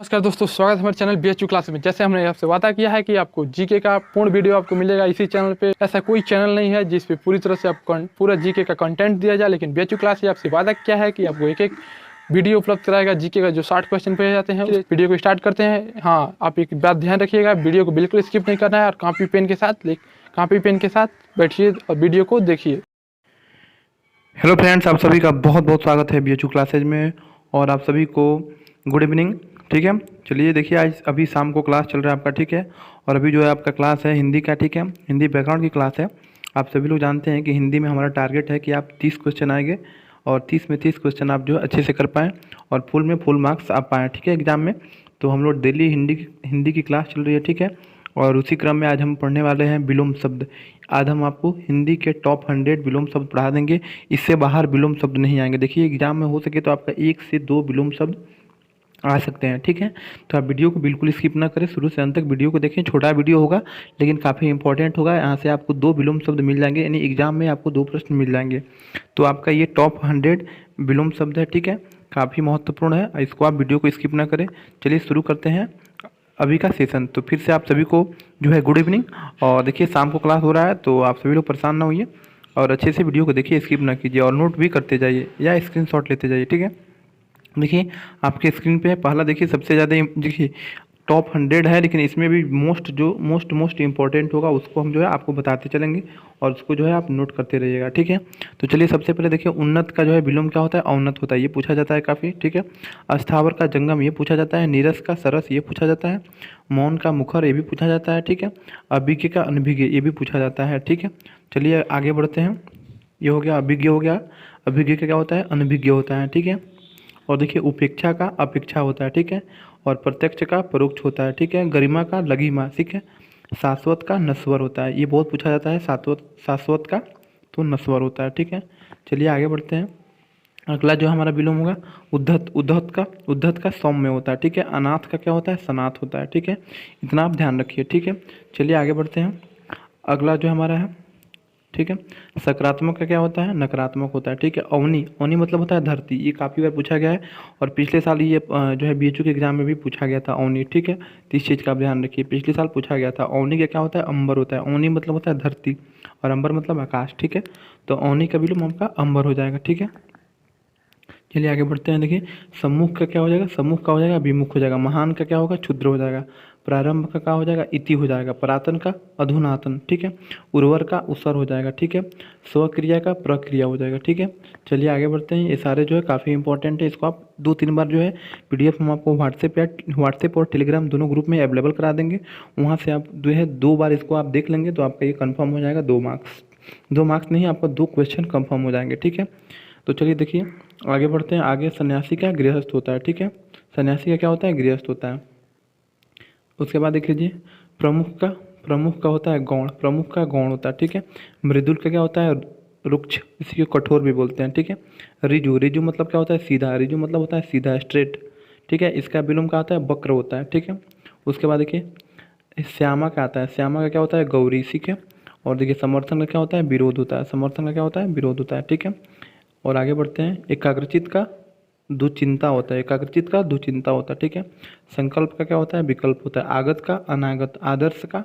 नमस्कार दोस्तों, स्वागत है हमारे चैनल BHU क्लास में। जैसे हमने आपसे वादा किया है कि आपको जीके का पूर्ण वीडियो आपको मिलेगा इसी चैनल पे। ऐसा कोई चैनल नहीं है जिस पे पूरी तरह से आपको पूरा जीके का कंटेंट दिया जाए, लेकिन BHU क्लास से आपसे वादा किया है कि आपको एक एक वीडियो उपलब्ध कराएगा जीके का, जो 60 क्वेश्चन पे जाते हैं। वीडियो को स्टार्ट करते हैं। हाँ, आप एक बात ध्यान रखिएगा, वीडियो को बिल्कुल स्किप नहीं करना है और कॉपी पेन के साथ बैठिए और वीडियो को देखिए। हेलो फ्रेंड्स, आप सभी का बहुत बहुत स्वागत है BHU क्लासेज में और आप सभी को गुड इवनिंग। ठीक है, चलिए देखिए, आज अभी शाम को क्लास चल रहा है आपका। ठीक है, और अभी जो है आपका क्लास है हिंदी का। ठीक है, हिंदी बैकग्राउंड की क्लास है। आप सभी लोग जानते हैं कि हिंदी में हमारा टारगेट है कि आप 30 क्वेश्चन आएंगे और 30 में 30 क्वेश्चन आप जो है अच्छे से कर पाएँ और फुल में फुल मार्क्स आप पाएँ। ठीक है, एग्जाम में। तो हम लोग डेली हिंदी की क्लास चल रही है। ठीक है, और उसी क्रम में आज हम पढ़ने वाले हैं विलोम शब्द। आज हम आपको हिंदी के टॉप 100 विलोम शब्द पढ़ा देंगे। इससे बाहर विलोम शब्द नहीं आएंगे। देखिए, एग्जाम में हो सके तो आपका 1 से 2 विलोम शब्द आ सकते हैं। ठीक है, तो आप वीडियो को बिल्कुल स्किप ना करें, शुरू से अंत तक वीडियो को देखें। छोटा वीडियो होगा लेकिन काफ़ी इंपॉर्टेंट होगा। यहाँ से आपको 2 विलोम शब्द मिल जाएंगे, यानी एग्जाम में आपको 2 प्रश्न मिल जाएंगे। तो आपका ये टॉप 100 विलोम शब्द है। ठीक है, काफ़ी महत्वपूर्ण है, इसको आप वीडियो को स्किप ना करें। चलिए शुरू करते हैं अभी का सेशन। तो फिर से आप सभी को जो है गुड इवनिंग। और देखिए, शाम को क्लास हो रहा है तो आप सभी लोग परेशान ना होइए और अच्छे से वीडियो को देखिए, स्किप ना कीजिए और नोट भी करते जाइए या स्क्रीनशॉट लेते जाइए। ठीक है, देखिए आपके स्क्रीन पे पहला देखिए, सबसे ज़्यादा देखिए टॉप 100 है, लेकिन इसमें भी मोस्ट इम्पोर्टेंट होगा उसको हम जो है आपको बताते चलेंगे और उसको जो है आप नोट करते रहिएगा। ठीक है, तो चलिए सबसे पहले देखिए, उन्नत का जो है विलोम क्या होता है? अवनत होता है, ये पूछा जाता है काफ़ी। ठीक है, अस्थावर का जंगम, ये पूछा जाता है। नीरस का सरस, ये पूछा जाता है। मौन का मुखर, ये भी पूछा जाता है। ठीक है, अभिज्ञ का अनभिज्ञ, ये भी पूछा जाता है। ठीक है, चलिए आगे बढ़ते हैं। ये हो गया अभिज्ञ, हो गया। अभिज्ञ का क्या होता है? अनभिज्ञ होता है। ठीक है, और देखिए उपेक्षा का अपेक्षा होता है। ठीक है, और प्रत्यक्ष का परोक्ष होता है। ठीक है, गरिमा का लघिमा। ठीक है, शाश्वत का नश्वर होता है, ये बहुत पूछा जाता है। शाश्वत का तो नश्वर होता है। ठीक है, चलिए आगे बढ़ते हैं। अगला जो हमारा विलोम होगा उद्धत का सौम्य होता है। ठीक है, अनाथ का क्या होता है? सनाथ होता है। ठीक है, इतना आप ध्यान रखिए। ठीक है, चलिए आगे बढ़ते हैं। अगला जो हमारा है, ठीक है, सकारात्मक का क्या होता है? नकारात्मक होता है। ठीक है, अवनी, अवनी मतलब होता है धरती, ये काफ़ी बार पूछा गया है और पिछले साल ये जो है BHU के एग्जाम में भी पूछा गया था अवनी। ठीक है, तो इस चीज़ का आप ध्यान रखिए, पिछले साल पूछा गया था। अवनी का क्या होता है? अंबर होता है। अवनी मतलब होता है धरती और अंबर मतलब आकाश। ठीक है, तो अवनी का विलोम आपका अंबर हो जाएगा। ठीक है, चलिए आगे बढ़ते हैं। देखिए, सम्मुख का क्या हो जाएगा? सम्मुख का हो जाएगा विमुख हो जाएगा। महान का क्या होगा? क्षुद्र हो जाएगा। प्रारंभ का क्या हो जाएगा? इति हो जाएगा। पुरातन का अधुनातन। ठीक है, उर्वर का उसर हो जाएगा। ठीक है, स्वक्रिया का प्रक्रिया हो जाएगा। ठीक है, चलिए आगे बढ़ते हैं। ये सारे जो है काफ़ी इंपॉर्टेंट है, इसको आप 2-3 बार जो है PDF हम आपको व्हाट्सएप और टेलीग्राम दोनों ग्रुप में अवेलेबल करा देंगे। वहाँ से आप जो है 2 बार इसको आप देख लेंगे तो आपका ये कन्फर्म हो जाएगा। 2 मार्क्स नहीं, आपका 2 क्वेश्चन कन्फर्म हो जाएंगे। ठीक है, तो चलिए देखिए आगे बढ़ते हैं। आगे सन्यासी का गृहस्थ होता है। ठीक है, सन्यासी का क्या होता है? गृहस्थ होता है। उसके बाद देख लीजिए, प्रमुख का होता है गौण, प्रमुख का गौण होता है। ठीक है, मृदुल का क्या होता है? रुक्ष, इसी को कठोर भी बोलते हैं। ठीक है, रिजु मतलब क्या होता है? सीधा, रिजु मतलब होता है सीधा, स्ट्रेट। ठीक है, इसका विलोम क्या होता है? वक्र होता है। ठीक है, उसके बाद देखिए श्यामा का आता है, श्यामा का क्या होता है? गौरी। ठीक है, और देखिए समर्थन का क्या होता है? विरोध होता है, समर्थन का क्या होता है? विरोध होता है। ठीक है, और आगे बढ़ते हैं। एकाग्रचित का दुचिंता होता है, एकाग्रचित का दुचिंता होता है। ठीक है, संकल्प का क्या होता है? विकल्प होता है। आगत का अनागत, आदर्श का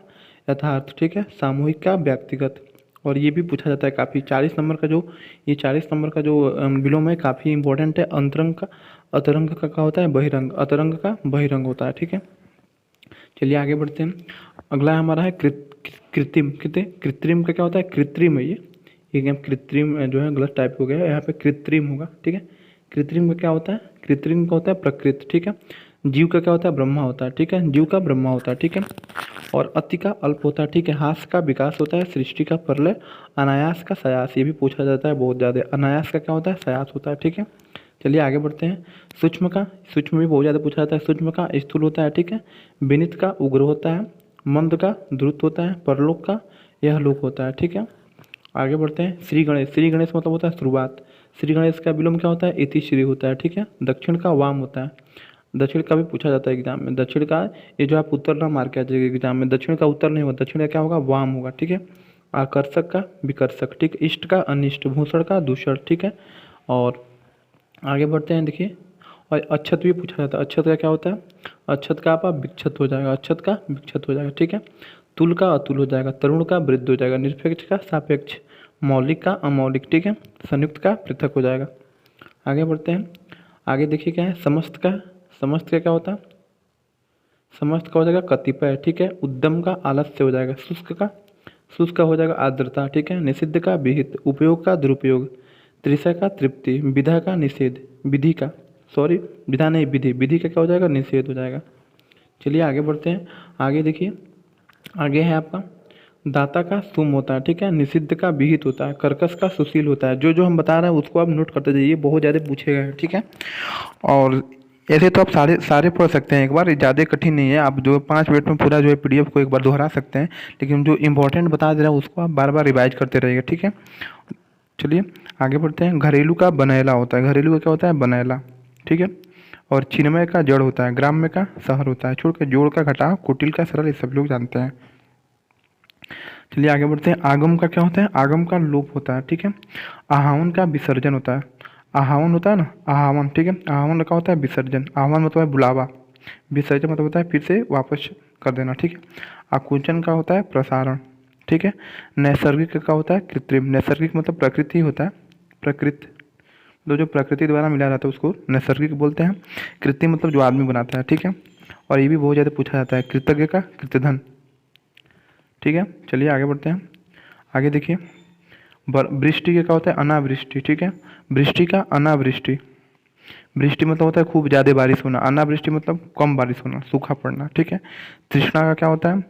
यथार्थ। ठीक है, सामूहिक का व्यक्तिगत। और ये भी पूछा जाता है काफ़ी, 40 नंबर का जो ये 40 नंबर का जो विलोम है काफ़ी इंपॉर्टेंट है। अंतरंग का अतरंग का क्या होता है? बहिरंग, अतरंग का बहिरंग होता है। ठीक है, चलिए आगे बढ़ते हैं। अगला हमारा है कृत्रिम। कृत्रिम का क्या होता है? कृत्रिम है ये कृत्रिम जो है गलत टाइप हो गया है, यहाँ पे कृत्रिम होगा। ठीक है, कृत्रिम का क्या होता है? कृत्रिम का होता है प्रकृति। ठीक है, जीव का क्या होता है? ब्रह्मा होता है। ठीक है, जीव का ब्रह्मा होता है। ठीक है, और अति का अल्प होता है। ठीक है, हास का विकास होता है। सृष्टि का प्रलय। अनायास का सयास, ये भी पूछा जाता है बहुत ज़्यादा। अनायास का क्या होता है? सयास होता है। ठीक है, चलिए आगे बढ़ते हैं। सूक्ष्म भी बहुत ज़्यादा पूछा जाता है। सूक्ष्म का स्थूल होता है। ठीक है, विनित का उग्र होता है। मंद का द्रुत होता है। परलोक का यह लोक होता है। ठीक है, आगे बढ़ते हैं। श्री गणेश मतलब होता है शुरुआत। श्री गणेश का विलोम क्या होता है? इति श्री होता है। ठीक है, दक्षिण का वाम होता है। दक्षिण का भी पूछा जाता है एग्जाम में। दक्षिण का ये जो आप उत्तर ना मार के आ जाएगा एग्जाम में, दक्षिण का उत्तर नहीं होगा, दक्षिण का क्या होगा? वाम होगा। ठीक है, आकर्षक का विकर्षक। ठीक, इष्ट का अनिष्ट, भूषण का दूषण। ठीक है, और आगे बढ़ते हैं। देखिए, और अच्छत भी पूछा जाता है। अच्छत का क्या होता है? अच्छत का आपका विक्षत हो जाएगा, अच्छत का विक्षत हो जाएगा, ठीक है। तुल का अतुल हो जाएगा, तरुण का वृद्ध हो जाएगा, निरपेक्ष का सापेक्ष, मौलिक का अमौलिक, ठीक है। संयुक्त का पृथक हो जाएगा। आगे बढ़ते हैं। आगे देखिए क्या है, समस्त का। समस्त का क्या होता है? समस्त का हो जाएगा कतिपय, ठीक है। उद्यम का आलस्य हो जाएगा। शुष्क का, शुष्क का हो जाएगा आर्द्रता, ठीक है। निषिद्ध का विहित, उपयोग का दुरुपयोग, त्रिशय का तृप्ति, विधा का निषेध, विधि का, सॉरी विधा नहीं विधि, विधि का क्या हो जाएगा? निषेध हो जाएगा। चलिए आगे बढ़ते हैं। आगे देखिए, आगे है आपका दाता का सुम होता है, ठीक है। निषिद्ध का विहित होता है, कर्कश का सुशील होता है। जो जो हम बता रहे हैं उसको आप नोट करते जाइए, बहुत ज़्यादा पूछे गए हैं, ठीक है। और ऐसे तो आप सारे सारे पढ़ सकते हैं एक बार, ज़्यादा कठिन नहीं है। आप जो 5 मिनट में पूरा जो है पीडीएफ को एक बार दोहरा सकते हैं, लेकिन जो इंपॉर्टेंट बता दे रहा है उसको आप बार बार रिवाइज करते रहिएगा, ठीक है। चलिए आगे बढ़ते हैं। घरेलू का बनैला होता है, घरेलू का क्या होता है? बनैला, ठीक है। और चिन्मय का जड़ होता है, ग्राम्य का शहर होता है, छोड़ के जोड़ का घटाव, कुटिल का सरल, ये सब लोग जानते हैं। चलिए आगे बढ़ते हैं। आगम का क्या होता है? आगम का लोप होता है, ठीक है। आहावन का विसर्जन होता है, आहावन होता है ना, आहावन, ठीक है। आहावन का होता है विसर्जन, आह्वान मतलब है बुलावा, विसर्जन मतलब होता है फिर से वापस कर देना, ठीक है। आकुंचन का होता है प्रसारण, ठीक है। नैसर्गिक का होता है कृत्रिम, नैसर्गिक मतलब प्रकृति होता है, प्रकृति तो जो प्रकृति द्वारा मिला रहता है उसको नैसर्गिक बोलते हैं। कृत्रिम मतलब जो आदमी बनाता है, ठीक है। और ये भी बहुत ज़्यादा पूछा जाता है। कृतज्ञ का कृतधन, ठीक है। चलिए आगे बढ़ते हैं। आगे देखिए, वृष्टि का क्या होता है? अनावृष्टि, ठीक है। वृष्टि का अनावृष्टि, वृष्टि मतलब होता है खूब ज़्यादा बारिश होना, अनावृष्टि मतलब कम बारिश होना, सूखा पड़ना, ठीक है। तृष्णा का क्या होता है?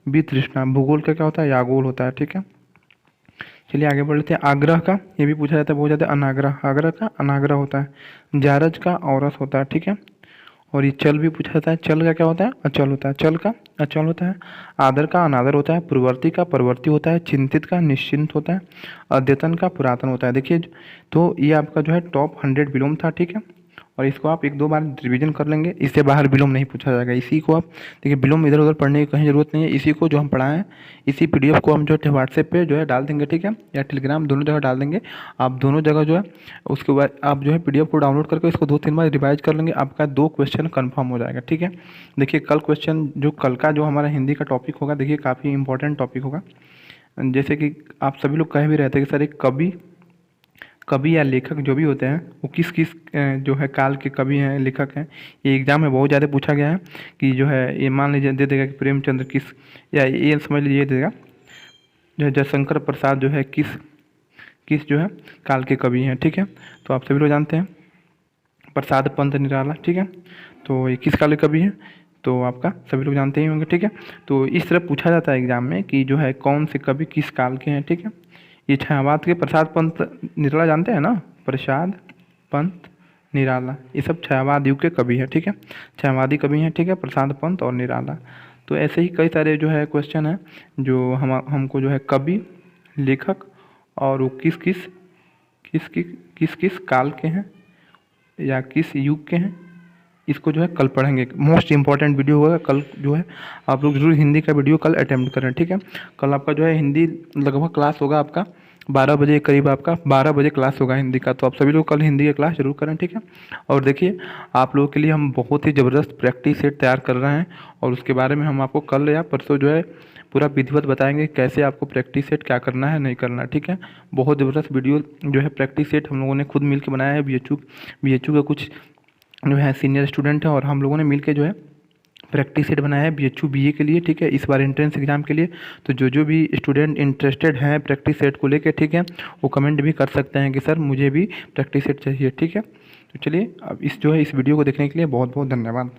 वितृष्णा। भूगोल का क्या होता है? यागोल होता है, ठीक है। चलिए आगे बढ़ते हैं। आग्रह का, ये भी पूछा जाता है बहुत ज़्यादा, अनाग्रह, आग्रह का अनाग्रह होता है। जारज का औरस होता है, ठीक है। और ये चल भी पूछा जाता है, चल का क्या होता है? अचल होता है, चल का अचल होता है। आदर का अनादर होता है, पूर्ववर्ती का परवर्ती होता है, चिंतित का निश्चिंत होता है, अद्यतन का पुरातन होता है। देखिए तो ये आपका जो है टॉप 100 विलोम था, ठीक है। और इसको आप 1-2 बार रिवीजन कर लेंगे, इससे बाहर विलोम नहीं पूछा जाएगा। इसी को आप देखिए, विलोम इधर उधर पढ़ने की कहीं ज़रूरत नहीं है। इसी को जो हम पढ़ाएं हैं, इसी पीडीएफ को हम जो है व्हाट्सएप पे जो है डाल देंगे, ठीक है, या टेलीग्राम, दोनों जगह डाल देंगे। आप दोनों जगह जो है उसके बाद आप जो है पीडीएफ को डाउनलोड करके इसको 2-3 बार रिवाइज कर लेंगे, आपका 2 क्वेश्चन कन्फर्म हो जाएगा, ठीक है। देखिए कल क्वेश्चन जो कल का जो हमारा हिंदी का टॉपिक होगा, देखिए काफ़ी इंपॉर्टेंट टॉपिक होगा। जैसे कि आप सभी लोग कह भी रहे थे कि सर एक कवि या लेखक जो भी होते हैं वो किस किस जो है काल के कवि हैं, लेखक हैं। ये एग्जाम में बहुत ज़्यादा पूछा गया है कि जो है, ये मान लीजिए दे देगा कि प्रेमचंद्र किस, या ये समझ लीजिए देगा जो है जयशंकर प्रसाद जो है किस किस जो है काल के कवि हैं, ठीक है। तो आप सभी लोग जानते हैं प्रसाद पंत निराला, ठीक है। तो ये किस काल के कवि हैं, तो आपका सभी लोग जानते ही होंगे, ठीक है। तो इस तरह पूछा जाता है एग्जाम में कि जो है कौन से कवि किस काल के हैं, ठीक है। ये छायावाद के प्रसाद पंत निराला जानते हैं ना, प्रसाद पंत निराला, ये सब छायावाद युग के कवि हैं, ठीक है, छायावादी कवि हैं, ठीक है, प्रसाद पंत और निराला। तो ऐसे ही कई सारे जो है क्वेश्चन हैं जो हमको जो है कवि, लेखक और वो किस किस काल के हैं या किस युग के हैं, इसको जो है कल पढ़ेंगे। मोस्ट इंपॉर्टेंट वीडियो होगा कल, जो है आप लोग जरूर हिंदी का वीडियो कल अटेम्प्ट करें, ठीक है। कल आपका जो है हिंदी लगभग क्लास होगा आपका 12 बजे करीब, आपका 12 बजे क्लास होगा हिंदी का। तो आप सभी लोग कल हिंदी का क्लास जरूर करें, ठीक है। और देखिए आप लोगों के लिए हम बहुत ही ज़बरदस्त प्रैक्टिस सेट तैयार कर रहे हैं, और उसके बारे में हम आपको कल या परसों जो है पूरा विधिवत बताएंगे कैसे आपको प्रैक्टिस सेट क्या करना है नहीं करना है, ठीक है। बहुत ज़बरदस्त वीडियो जो है प्रैक्टिस सेट हम लोगों ने खुद मिल के बनाया है। BHU का कुछ जो है सीनियर स्टूडेंट है और हम लोगों ने मिल के जो है प्रैक्टिस सेट बनाया है BHU BA के लिए, ठीक है, इस बार एंट्रेंस एग्जाम के लिए। तो जो भी स्टूडेंट इंटरेस्टेड हैं प्रैक्टिस सेट को लेकर, ठीक है, वो कमेंट भी कर सकते हैं कि सर मुझे भी प्रैक्टिस सेट चाहिए, ठीक है। तो चलिए अब इस वीडियो को देखने के लिए बहुत बहुत धन्यवाद।